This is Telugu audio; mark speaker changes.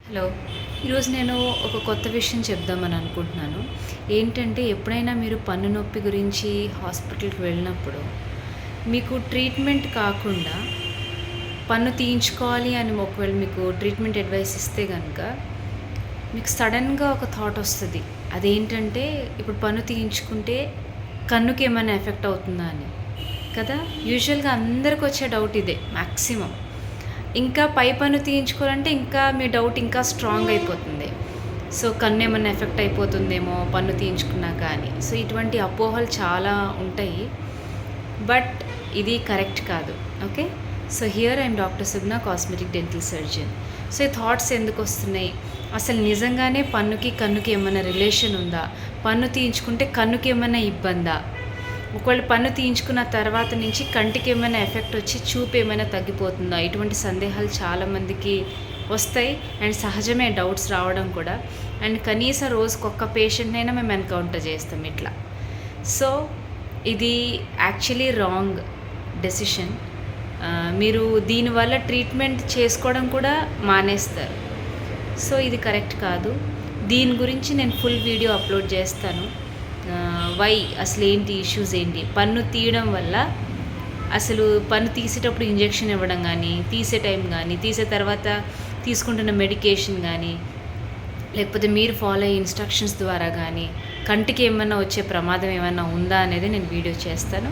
Speaker 1: హలో. ఈరోజు నేను ఒక కొత్త విషయం చెప్దామని అనుకుంటున్నాను. ఏంటంటే ఎప్పుడైనా మీరు పన్ను నొప్పి గురించి హాస్పిటల్‌కి వెళ్ళినప్పుడు, మీకు ట్రీట్మెంట్ కాకుండా పన్ను తీయించుకోవాలి అని ఒకవేళ మీకు ట్రీట్మెంట్ అడ్వైస్ ఇస్తే గనక, మీకు సడెన్‌గా ఒక థాట్ వస్తది. అదేంటంటే ఇప్పుడు పన్ను తీయించుకుంటే కన్నుకేమైనా ఎఫెక్ట్ అవుతుందా అని. కదా! యూజువల్‌గా అందరికొచ్చే డౌట్ ఇదే మాక్సిమం. ఇంకా పై పన్ను తీయించుకోవాలంటే ఇంకా మీ డౌట్ ఇంకా స్ట్రాంగ్ అయిపోతుంది. సో, కన్నేమన్నా ఎఫెక్ట్ అయిపోతుందేమో పన్ను తీయించుకున్నాక అని. సో, ఇటువంటి అపోహలు చాలా ఉంటాయి. బట్ ఇది కరెక్ట్ కాదు. Okay. So, here I'm doctor Sugna, cosmetic dental surgeon. So, ఈ థాట్స్ ఎందుకొస్తున్నాయి? అసలు నిజంగానే పన్నుకి, కన్నుకి ఏమన్నా రిలేషన్ ఉందా? పన్ను తీయించుకుంటే కన్నుకి ఏమన్నా ఇబ్బందా? ఒకవేళ పన్ను తీయించుకున్న తర్వాత నుంచి కంటికి ఏమైనా ఎఫెక్ట్ వచ్చి చూపు ఏమైనా తగ్గిపోతుందా? ఇటువంటి సందేహాలు చాలామందికి వస్తాయి. అండ్ సహజమే డౌట్స్ రావడం కూడా. అండ్ కనీసం రోజుకొక్క పేషెంట్‌నైనా మేము ఎన్‌కౌంటర్ చేస్తాం ఇట్లా. సో, ఇది యాక్చువల్లీ రాంగ్ డెసిషన్. మీరు దీనివల్ల ట్రీట్మెంట్ చేసుకోవడం కూడా మానేస్తారు. సో, ఇది కరెక్ట్ కాదు. దీని గురించి నేను ఫుల్ వీడియో అప్లోడ్ చేస్తాను. వై అసలు ఏంటి ఇష్యూస్ ఏంటి, పన్ను తీయడం వల్ల అసలు పన్ను తీసేటప్పుడు ఇంజెక్షన్ ఇవ్వడం కానీ, తీసే టైం కానీ, తీసే తర్వాత తీసుకుంటున్న మెడికేషన్ కానీ, లేకపోతే మీరు ఫాలో అయ్యే ఇన్స్ట్రక్షన్స్ ద్వారా కానీ కంటికి ఏమన్నా వచ్చే ప్రమాదం ఏమన్నా ఉందా అనేది నేను వీడియో చేస్తాను.